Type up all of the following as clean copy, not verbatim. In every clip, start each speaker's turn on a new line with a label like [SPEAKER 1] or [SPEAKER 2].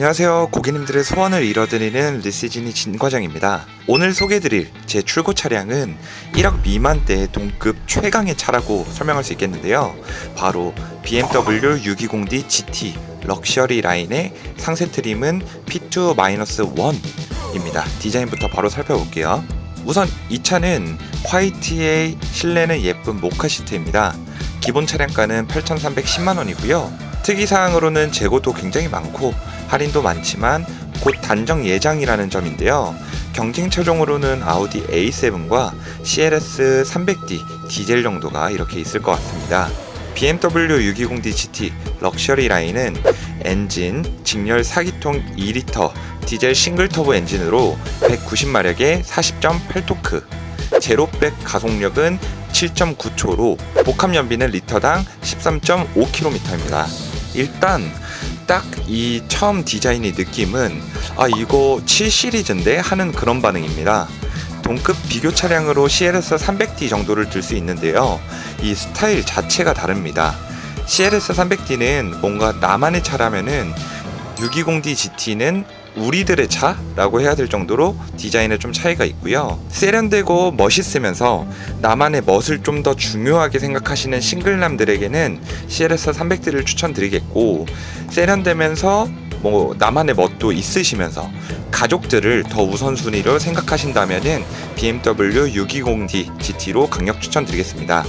[SPEAKER 1] 안녕하세요. 고객님들의 소원을 이뤄드리는 리시즈니 진과장입니다. 오늘 소개해드릴 제 출고 차량은 1억 미만대의 동급 최강의 차라고 설명할 수 있겠는데요. 바로 BMW 620D GT 럭셔리 라인의 상세 트림은 P2-1입니다. 디자인부터 바로 살펴볼게요. 우선 이 차는 화이트의 실내는 예쁜 모카 시트입니다. 기본 차량가는 8,310만원이고요. 특이사항으로는 재고도 굉장히 많고 할인도 많지만 곧 단정 예정이라는 점인데요. 경쟁 차종으로는 아우디 A7과 CLS 300D 디젤 정도가 이렇게 있을 것 같습니다. BMW 620D GT 럭셔리 라인은 엔진 직렬 4기통 2리터 디젤 싱글 터보 엔진으로 190마력의 40.8토크, 제로백 가속력은 7.9초로 복합 연비는 리터당 13.5km입니다. 일단 딱 이 처음 디자인의 느낌은 이거 7시리즈인데 하는 그런 반응입니다. 동급 비교 차량으로 CLS 300D 정도를 들 수 있는데요. 이 스타일 자체가 다릅니다. CLS 300D는 뭔가 나만의 차라면은 620D GT는 우리들의 차라고 해야 될 정도로 디자인에 좀 차이가 있고요. 세련되고 멋있으면서 나만의 멋을 좀 더 중요하게 생각하시는 싱글남들에게는 CLS 300D를 추천드리겠고, 세련되면서 나만의 멋도 있으시면서 가족들을 더 우선순위로 생각하신다면은 BMW 620D GT로 강력 추천드리겠습니다.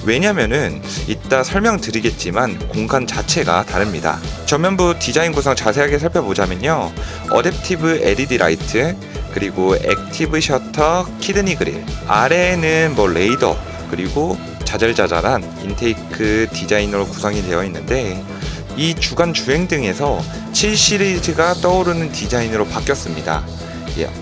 [SPEAKER 1] 왜냐면은 이따 설명드리겠지만 공간 자체가 다릅니다. 전면부 디자인 구성 자세하게 살펴보자면요, 어댑티브 LED 라이트, 그리고 액티브 셔터, 키드니 그릴, 아래에는 레이더, 그리고 자잘자잘한 인테이크 디자인으로 구성이 되어 있는데, 이 주간 주행등에서 7시리즈가 떠오르는 디자인으로 바뀌었습니다.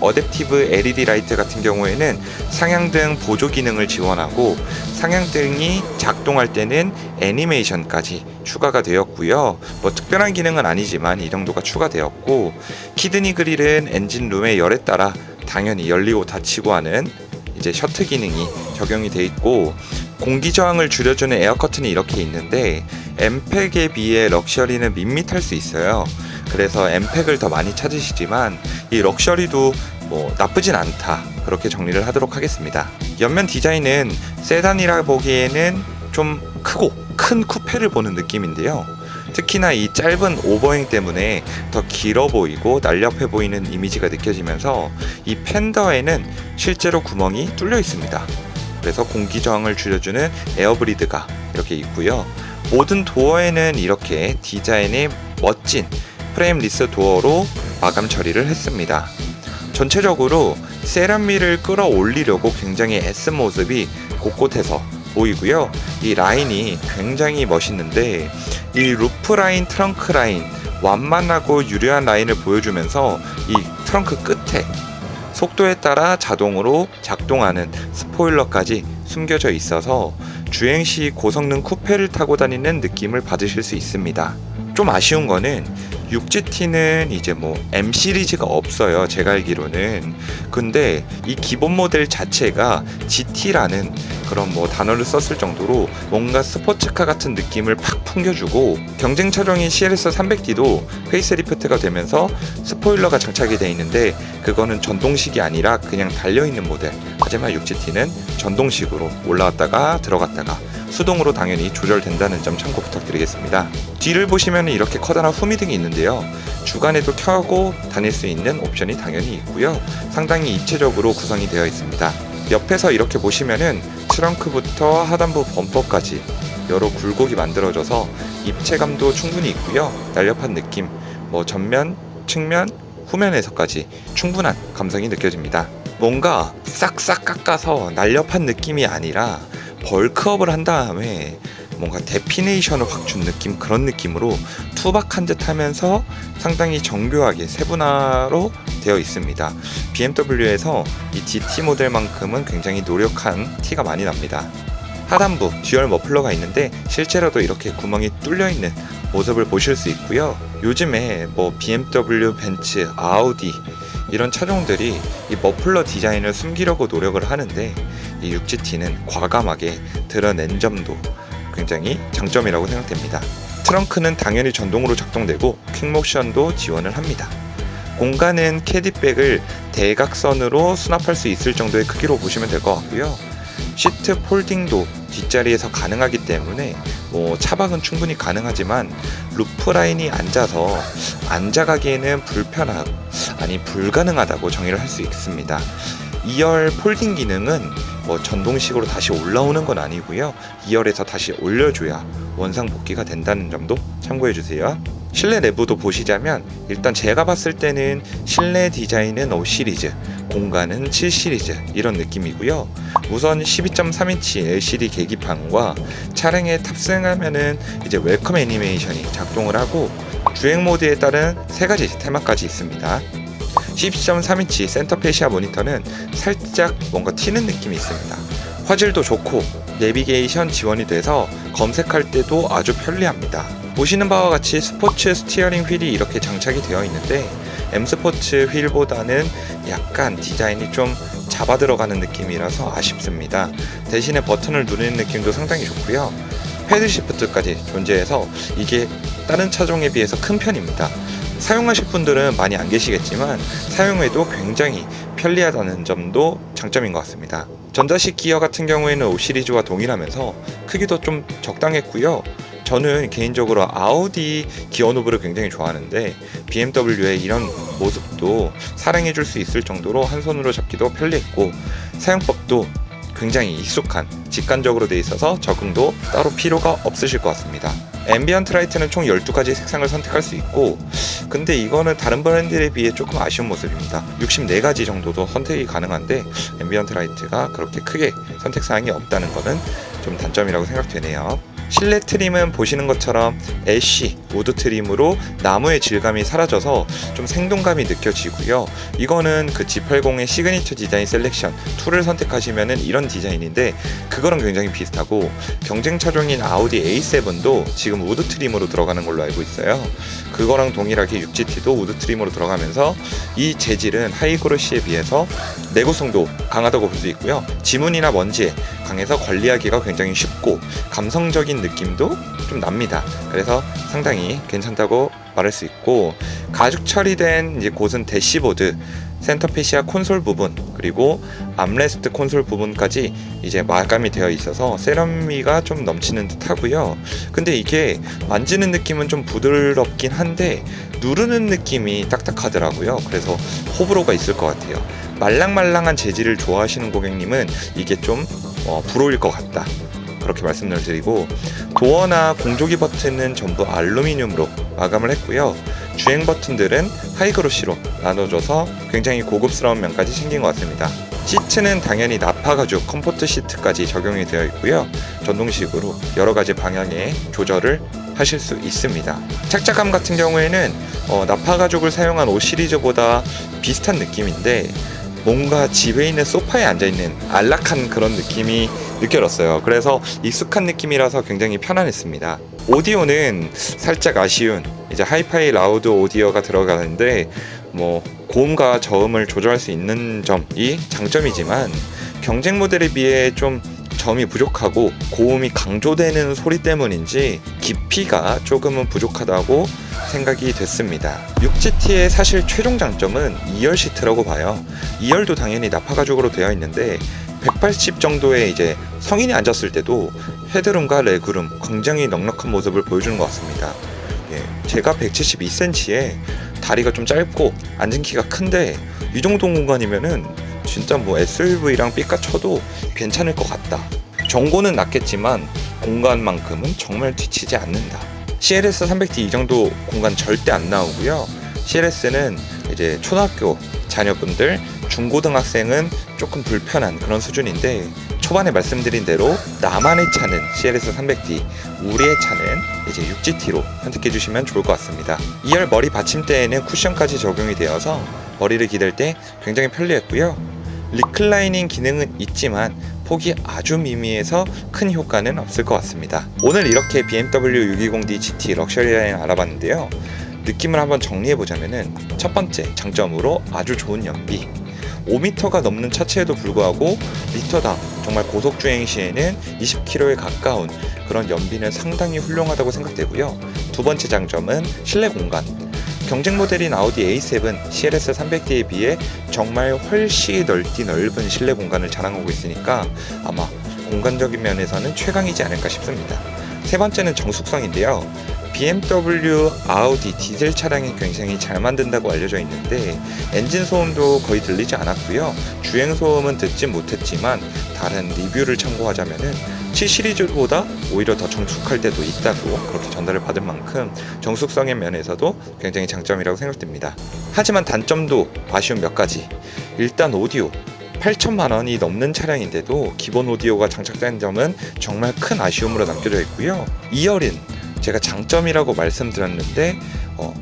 [SPEAKER 1] 어댑티브 LED 라이트 같은 경우에는 상향등 보조 기능을 지원하고 상향등이 작동할 때는 애니메이션까지 추가가 되었고요. 특별한 기능은 아니지만 이 정도가 추가되었고, 키드니 그릴은 엔진룸의 열에 따라 당연히 열리고 닫히고 하는 이제 셔터 기능이 적용이 되어 있고, 공기 저항을 줄여주는 에어 커튼이 이렇게 있는데 엠팩에 비해 럭셔리는 밋밋할 수 있어요. 그래서 엠팩을 더 많이 찾으시지만 이 럭셔리도 나쁘진 않다, 그렇게 정리를 하도록 하겠습니다. 옆면 디자인은 세단이라 보기에는 좀 크고 큰 쿠페를 보는 느낌인데요. 특히나 이 짧은 오버행 때문에 더 길어 보이고 날렵해 보이는 이미지가 느껴지면서 이 팬더에는 실제로 구멍이 뚫려 있습니다. 그래서 공기 저항을 줄여주는 에어브리드가 이렇게 있고요. 모든 도어에는 이렇게 디자인의 멋진 프레임리스 도어로 마감 처리를 했습니다. 전체적으로 세련미를 끌어올리려고 굉장히 애쓴 모습이 곳곳에서 보이고요. 이 라인이 굉장히 멋있는데, 이 루프 라인, 트렁크 라인, 완만하고 유려한 라인을 보여주면서 이 트렁크 끝에 속도에 따라 자동으로 작동하는 스포일러까지 숨겨져 있어서 주행시 고성능 쿠페를 타고 다니는 느낌을 받으실 수 있습니다. 좀 아쉬운 거는 6GT는 이제 M 시리즈가 없어요, 제가 알기로는. 근데 이 기본 모델 자체가 GT라는 그런 단어를 썼을 정도로 뭔가 스포츠카 같은 느낌을 팍 풍겨주고, 경쟁 차종인 CLS 300D도 페이스리프트가 되면서 스포일러가 장착이 되어 있는데 그거는 전동식이 아니라 그냥 달려있는 모델. 하지만 6GT는 전동식으로 올라왔다가 들어갔다가 수동으로 당연히 조절된다는 점 참고 부탁드리겠습니다. 뒤를 보시면 이렇게 커다란 후미등이 있는데요. 주간에도 켜고 다닐 수 있는 옵션이 당연히 있고요. 상당히 입체적으로 구성이 되어 있습니다. 옆에서 이렇게 보시면은 트렁크부터 하단부 범퍼까지 여러 굴곡이 만들어져서 입체감도 충분히 있고요. 날렵한 느낌, 전면, 측면, 후면에서까지 충분한 감성이 느껴집니다. 뭔가 싹싹 깎아서 날렵한 느낌이 아니라 벌크업을 한 다음에 뭔가 데피네이션을 확 준 느낌, 그런 느낌으로 투박한 듯 하면서 상당히 정교하게 세분화로 되어 있습니다. BMW에서 이 GT 모델만큼은 굉장히 노력한 티가 많이 납니다. 하단부 듀얼 머플러가 있는데 실제로도 이렇게 구멍이 뚫려 있는 모습을 보실 수 있고요. 요즘에 BMW, 벤츠, 아우디 이런 차종들이 이 머플러 디자인을 숨기려고 노력을 하는데 이 6GT는 과감하게 드러낸 점도 굉장히 장점이라고 생각됩니다. 트렁크는 당연히 전동으로 작동되고 퀵모션도 지원을 합니다. 공간은 캐디백을 대각선으로 수납할 수 있을 정도의 크기로 보시면 될 것 같고요. 시트 폴딩도 뒷자리에서 가능하기 때문에 차박은 충분히 가능하지만 루프라인이 앉아가기에는 불가능하다고 정의를 할 수 있습니다. 2열 폴딩 기능은 전동식으로 다시 올라오는 건 아니고요. 2열에서 다시 올려줘야 원상 복귀가 된다는 점도 참고해 주세요. 실내 내부도 보시자면 일단 제가 봤을 때는 실내 디자인은 5 시리즈, 공간은 7 시리즈 이런 느낌이고요. 우선 12.3인치 LCD 계기판과 차량에 탑승하면은 이제 웰컴 애니메이션이 작동을 하고 주행 모드에 따른 3가지 테마까지 있습니다. 12.3인치 센터페시아 모니터는 살짝 뭔가 튀는 느낌이 있습니다. 화질도 좋고 내비게이션 지원이 돼서 검색할 때도 아주 편리합니다. 보시는 바와 같이 스포츠 스티어링 휠이 이렇게 장착이 되어 있는데 M스포츠 휠보다는 약간 디자인이 좀 잡아 들어가는 느낌이라서 아쉽습니다. 대신에 버튼을 누르는 느낌도 상당히 좋고요. 패드 시프트까지 존재해서 이게 다른 차종에 비해서 큰 편입니다. 사용하실 분들은 많이 안 계시겠지만 사용해도 굉장히 편리하다는 점도 장점인 것 같습니다. 전자식 기어 같은 경우에는 5 시리즈와 동일하면서 크기도 좀 적당했고요. 저는 개인적으로 아우디 기어 노브를 굉장히 좋아하는데 BMW의 이런 모습도 사랑해줄 수 있을 정도로 한 손으로 잡기도 편리했고 사용법도 굉장히 익숙한 직관적으로 되어 있어서 적응도 따로 필요가 없으실 것 같습니다. 앰비언트 라이트는 총 12가지 색상을 선택할 수 있고 근데 이거는 다른 브랜드에 비해 조금 아쉬운 모습입니다. 64가지 정도도 선택이 가능한데 앰비언트 라이트가 그렇게 크게 선택사항이 없다는 것은 좀 단점이라고 생각되네요. 실내 트림은 보시는 것처럼 애쉬 우드 트림으로 나무의 질감이 사라져서 좀 생동감이 느껴지고요. 이거는 그 G80의 시그니처 디자인 셀렉션 2를 선택하시면은 이런 디자인인데 그거랑 굉장히 비슷하고 경쟁 차종인 아우디 A7도 지금 우드 트림으로 들어가는 걸로 알고 있어요. 그거랑 동일하게 6GT도 우드 트림으로 들어가면서 이 재질은 하이그로시에 비해서 내구성도 강하다고 볼 수 있고요. 지문이나 먼지에 강해서 관리하기가 굉장히 쉽고 감성적인 느낌도 좀 납니다. 그래서 상당히 괜찮다고 말할 수 있고 가죽 처리된 이제 곳은 대시보드, 센터페시아 콘솔 부분 그리고 암레스트 콘솔 부분까지 이제 마감이 되어 있어서 세련미가 좀 넘치는 듯 하고요. 근데 이게 만지는 느낌은 좀 부드럽긴 한데 누르는 느낌이 딱딱하더라고요. 그래서 호불호가 있을 것 같아요. 말랑말랑한 재질을 좋아하시는 고객님은 이게 좀 불호일 것 같다. 그렇게 말씀을 드리고 도어나 공조기 버튼은 전부 알루미늄으로 마감을 했고요. 주행 버튼들은 하이그로시로 나눠줘서 굉장히 고급스러운 면까지 생긴 것 같습니다. 시트는 당연히 나파 가죽 컴포트 시트까지 적용이 되어 있고요. 전동식으로 여러 가지 방향의 조절을 하실 수 있습니다. 착자감 같은 경우에는 나파 가죽을 사용한 5 시리즈보다 비슷한 느낌인데 뭔가 집에 있는 소파에 앉아있는 안락한 그런 느낌이 느껴졌어요. 그래서 익숙한 느낌이라서 굉장히 편안했습니다. 오디오는 살짝 아쉬운 이제 하이파이 라우드 오디오가 들어가는데 고음과 저음을 조절할 수 있는 점이 장점이지만 경쟁 모델에 비해 좀 점이 부족하고 고음이 강조되는 소리 때문인지 깊이가 조금은 부족하다고 생각이 됐습니다. 6GT의 사실 최종 장점은 2열 시트라고 봐요. 2열도 당연히 나파 가죽으로 되어 있는데 180 정도의 이제 성인이 앉았을 때도 헤드룸과 레그룸 굉장히 넉넉한 모습을 보여주는 것 같습니다. 제가 172cm에 다리가 좀 짧고 앉은 키가 큰데 이 정도 공간이면은 진짜 SUV랑 삐까쳐도 괜찮을 것 같다. 정고는 낮겠지만 공간만큼은 정말 뒤치지 않는다. CLS 300D 이 정도 공간 절대 안 나오고요. CLS는 이제 초등학교 자녀분들, 중고등학생은 조금 불편한 그런 수준인데 초반에 말씀드린 대로 나만의 차는 CLS 300D, 우리의 차는 이제 6GT로 선택해 주시면 좋을 것 같습니다. 2열 머리 받침대에는 쿠션까지 적용이 되어서 머리를 기댈 때 굉장히 편리했고요. 리클라이닝 기능은 있지만 폭이 아주 미미해서 큰 효과는 없을 것 같습니다. 오늘 이렇게 BMW 620d GT 럭셔리 라인 알아봤는데요. 느낌을 한번 정리해 보자면은 첫 번째 장점으로 아주 좋은 연비, 5m가 넘는 차체에도 불구하고 리터당 정말 고속주행 시에는 20km에 가까운 그런 연비는 상당히 훌륭하다고 생각되고요. 두 번째 장점은 실내 공간. 경쟁 모델인 아우디 A7 CLS 300D에 비해 정말 훨씬 넓은 실내 공간을 자랑하고 있으니까 아마 공간적인 면에서는 최강이지 않을까 싶습니다. 세 번째는 정숙성인데요. BMW, 아우디 디젤 차량이 굉장히 잘 만든다고 알려져 있는데 엔진 소음도 거의 들리지 않았고요. 주행 소음은 듣지 못했지만 다른 리뷰를 참고하자면은 7 시리즈보다 오히려 더 정숙할 때도 있다고 그렇게 전달을 받을 만큼 정숙성의 면에서도 굉장히 장점이라고 생각됩니다. 하지만 단점도 아쉬운 몇 가지. 일단 오디오. 8천만 원이 넘는 차량인데도 기본 오디오가 장착된 점은 정말 큰 아쉬움으로 남겨져 있고요. 이어린 제가 장점이라고 말씀드렸는데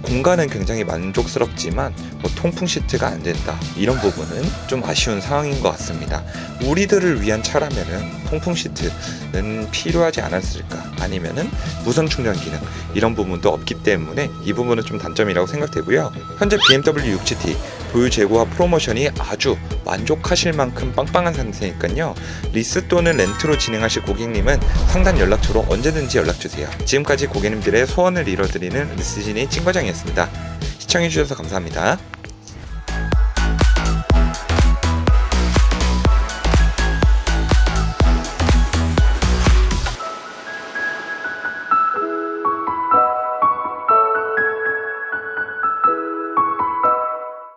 [SPEAKER 1] 공간은 굉장히 만족스럽지만 통풍 시트가 안 된다, 이런 부분은 좀 아쉬운 상황인 것 같습니다. 우리들을 위한 차라면은 통풍 시트는 필요하지 않았을까, 아니면은 무선 충전 기능 이런 부분도 없기 때문에 이 부분은 좀 단점이라고 생각되고요. 현재 BMW 6GT 보유 재고와 프로모션이 아주 만족하실 만큼 빵빵한 상태니까요. 리스 또는 렌트로 진행하실 고객님은 상단 연락처로 언제든지 연락주세요. 지금까지 고객님들의 소원을 이뤄드리는 리스진이 찐과장이었습니다. 시청해주셔서 감사합니다.